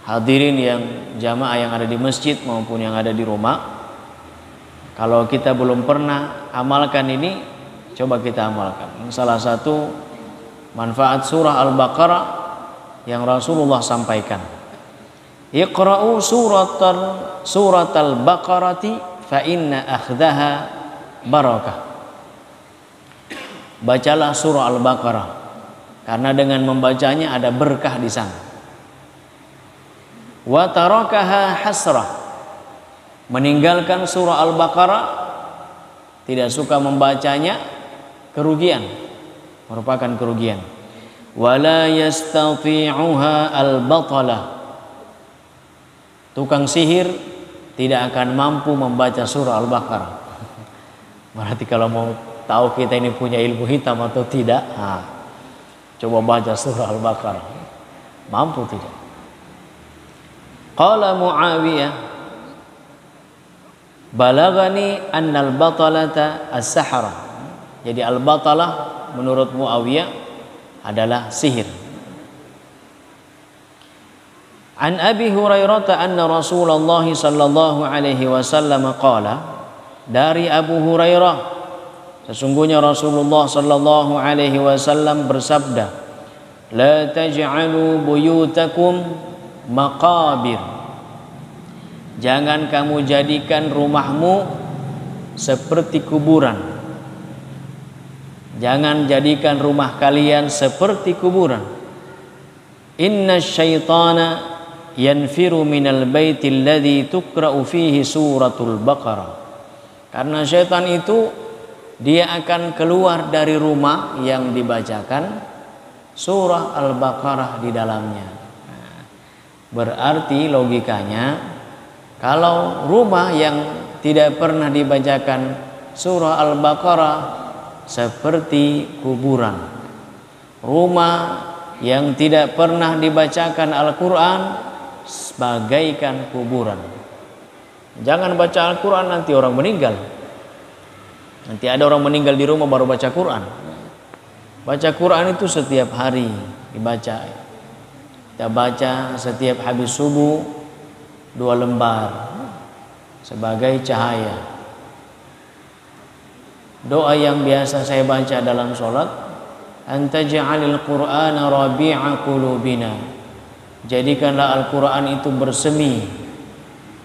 hadirin yang jamaah yang ada di masjid maupun yang ada di rumah, kalau kita belum pernah amalkan ini, coba kita amalkan. Salah satu manfaat surah Al-Baqarah yang Rasulullah sampaikan, Iqra'u suratal Baqarati fa inna akhdaha barakah. Bacalah surah Al-Baqarah karena dengan membacanya ada berkah di sana. Wa tarakaha hasrah. Meninggalkan surah Al-Baqarah, tidak suka membacanya, kerugian, merupakan kerugian. Wala yastati'uha al-batalah. Tukang sihir tidak akan mampu membaca surah Al-Baqarah. Berarti kalau mau tahu kita ini punya ilmu hitam atau tidak, coba baca surah Al-Baqarah. Mampu tidak? Qala Muawiyah, balagani annal batalata as-sahara. Jadi al-batalah menurut Muawiyah adalah sihir. An Abi Hurairah anna Rasulullah sallallahu alaihi wasallam qala, dari Abu Hurairah sesungguhnya Rasulullah sallallahu alaihi wasallam bersabda, la taj'alu buyutakum maqabir. Jangan kamu jadikan rumahmu seperti kuburan. Jangan jadikan rumah kalian seperti kuburan. Inna syaitana yanfiru minal baiti alladhi tuqra'u fihi suratul Baqarah. Karena syaitan itu dia akan keluar dari rumah yang dibacakan surah Al-Baqarah di dalamnya. Berarti logikanya, kalau rumah yang tidak pernah dibacakan surah Al-Baqarah seperti kuburan. Rumah yang tidak pernah dibacakan Al-Quran sebagaikan kuburan. Jangan baca Al-Quran nanti orang meninggal. Nanti ada orang meninggal di rumah baru baca Quran. Baca Quran itu setiap hari dibaca. Kita baca setiap habis subuh 2 lembar sebagai cahaya. Doa yang biasa saya baca dalam sholat, anta ja'alil Qur'ana rabi'a qulubina. Jadikanlah Al-Quran itu bersemi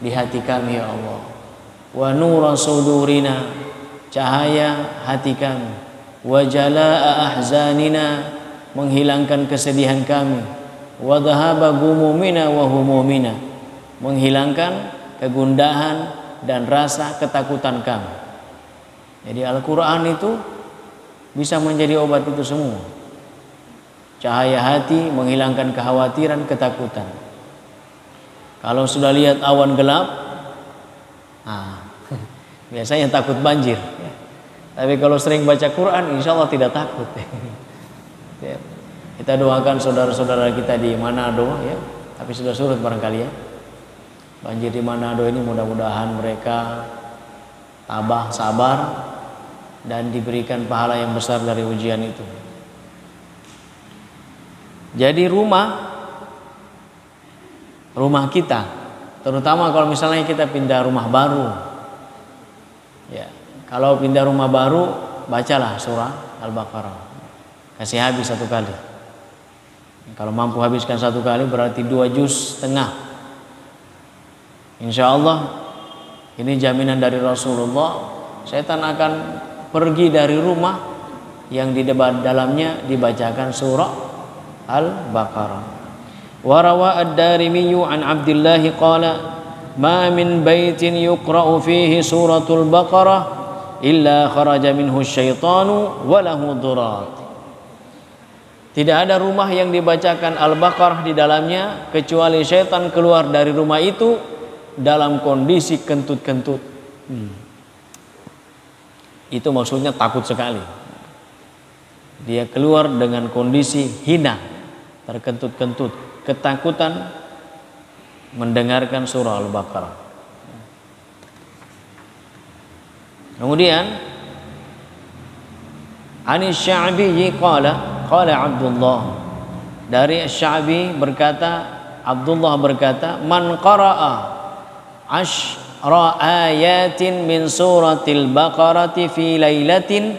di hati kami ya Allah. Wa nura sudurina, cahaya hati kami. Wa jalaa ahzanina, menghilangkan kesedihan kami. Wa dhahaba gumumina wa humumina, menghilangkan kegundahan dan rasa ketakutan kami. Jadi Al-Quran itu bisa menjadi obat itu semua. Cahaya hati, menghilangkan kekhawatiran, ketakutan. Kalau sudah lihat awan gelap, biasanya takut banjir. Tapi kalau sering baca Quran, insya Allah tidak takut. Kita doakan saudara-saudara kita di Manado, ya. Tapi sudah surut barangkali ya. Banjir di Manado ini mudah-mudahan mereka tabah, sabar, dan diberikan pahala yang besar dari ujian itu. Jadi rumah kita, terutama kalau misalnya kita pindah rumah baru, ya, kalau pindah rumah baru, bacalah surah Al-Baqarah, kasih habis 1 kali. Kalau mampu habiskan 1 kali berarti 2,5 juz. Insya Allah ini jaminan dari Rasulullah, setan akan pergi dari rumah yang di dalamnya dibacakan surah Al-Baqarah. Wa rawa ad-Darimi an Abdullah qala ma min baitin yuqra'u fihi suratul Baqarah illa kharaja minhu syaitanu wa lahu durat. Tidak ada rumah yang dibacakan Al-Baqarah di dalamnya kecuali syaitan keluar dari rumah itu dalam kondisi kentut-kentut. Itu maksudnya takut sekali. Dia keluar dengan kondisi hina, terkentut-kentut, ketakutan mendengarkan surah Al-Baqarah. Kemudian Anis Sya'bi qala Abdullah, dari Sya'bi berkata, Abdullah berkata, "Man qara'a ashra ayatin min suratil Baqarati fi lailatin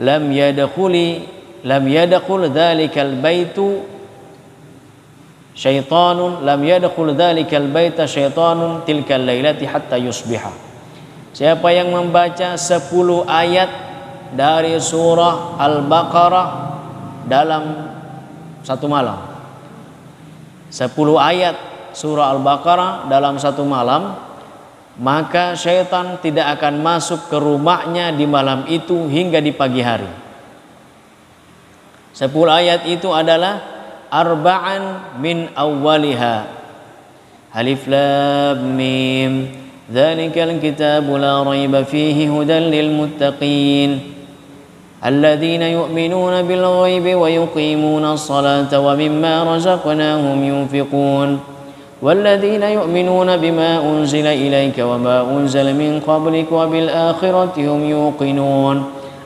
lam yadkhul dzalikal baitu syaitanun lam yadkhul dzalikal baita syaitanun tilkal lailati hatta yusbiha." Siapa yang membaca 10 ayat dari surah Al-Baqarah dalam satu malam, 10 ayat surah Al-Baqarah dalam satu malam, maka syaitan tidak akan masuk ke rumahnya di malam itu hingga di pagi hari. 10 ayat itu adalah arba'an min awwaliha alif lam mim dzalikal kitabu la raiba fihi hudan lil muttaqin alladzina yu'minuna bil ghaibi wa yuqimuna as-salata wa mimma razaqnahum yunfiqun walladzina yu'minuna bima unzila ilayka wa ma unzila min qablik wa bil akhirati hum yuqinun.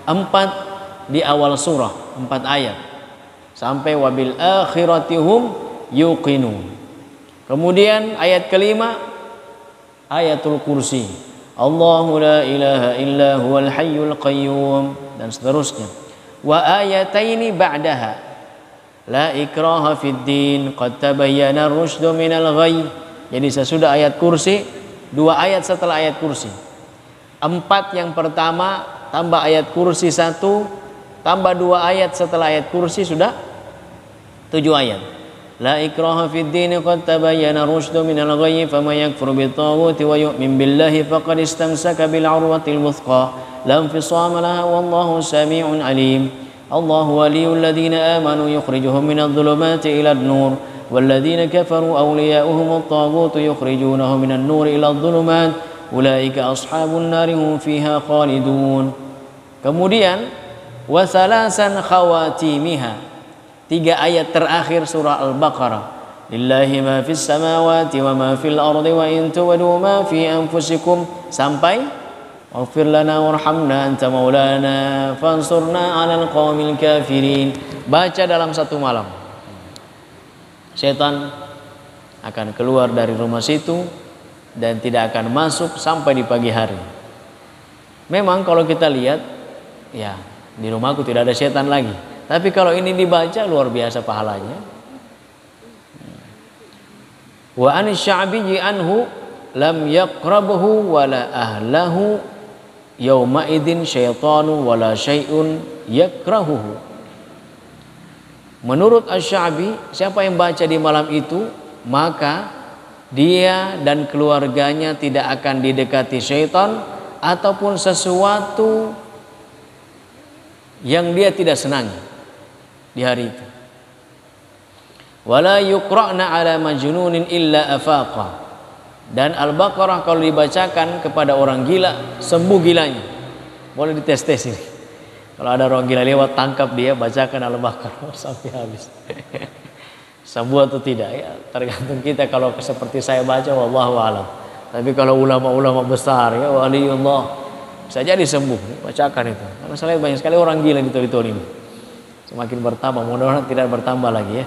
4 di awal surah, 4 ayat sampai wabil akhirati hum yuqinun. Kemudian ayat kelima ayatul kursi, Allahu la ilaha illa huwal hayyul qayyum, dan seterusnya. Wa ayataini ba'daha la ikraha fid din qad tabayyana ar-rusydu minal ghayy. Jadi sesudah ayat kursi, 2 ayat setelah ayat kursi. 4 yang pertama tambah ayat kursi 1 tambah 2 ayat setelah ayat kursi sudah 7 ayat. La ikraha fid din qad tabayyana rusydu minal ghayy faman yakfur bit-taghuti wa yu'min billahi faqad istamsaka bil 'urwatil wuthqa la infisama laha wallahu samii'un 'alim. Allahu waliyyul ladzina amanu yukhrijuhum minadh dhulumati ilad nur wal ladzina kafaru awliya'uhum at-taghutu yukhrijunahum minan nuri iladh dhulumat ulaika ashabun nari hum fiha khalidun. Kemudian wa salasan khawatimiha, 3 ayat terakhir surah Al-Baqarah. Lillahi ma fis samawati wa ma fil ardi wa in tuwadu ma fi anfusikum sampai waghfir lana warhamna anta maulana fansurna 'alal qaumil kafirin. Baca dalam satu malam. Setan akan keluar dari rumah situ dan tidak akan masuk sampai di pagi hari. Memang kalau kita lihat, ya di rumahku tidak ada setan lagi. Tapi kalau ini dibaca luar biasa pahalanya. Wa anis sya'bi anhu lam yaqrabuhu wala ahlahu yauma idzin syaitanu wala syai'un yakrahuhu. Menurut Asy-Sya'bi, siapa yang baca di malam itu, maka dia dan keluarganya tidak akan didekati syaitan ataupun sesuatu yang dia tidak senangi di hari itu. Wala yuqra'na ala majnunin illa afaqa. Dan Al-Baqarah kalau dibacakan kepada orang gila, sembuh gilanya. Boleh dites-tes ini. Kalau ada orang gila lewat, tangkap dia, bacakan Al-Baqarah sampai habis. Sembuh atau tidak, ya tergantung kita. Kalau seperti saya baca, wallahu a'lam. Tapi kalau ulama-ulama besar, ya waliullah, bisa jadi sembuh. Bacakan itu. Karena saya lihat banyak sekali orang gila di tahun ini. Semakin bertambah, mudah-mudahan tidak bertambah lagi ya.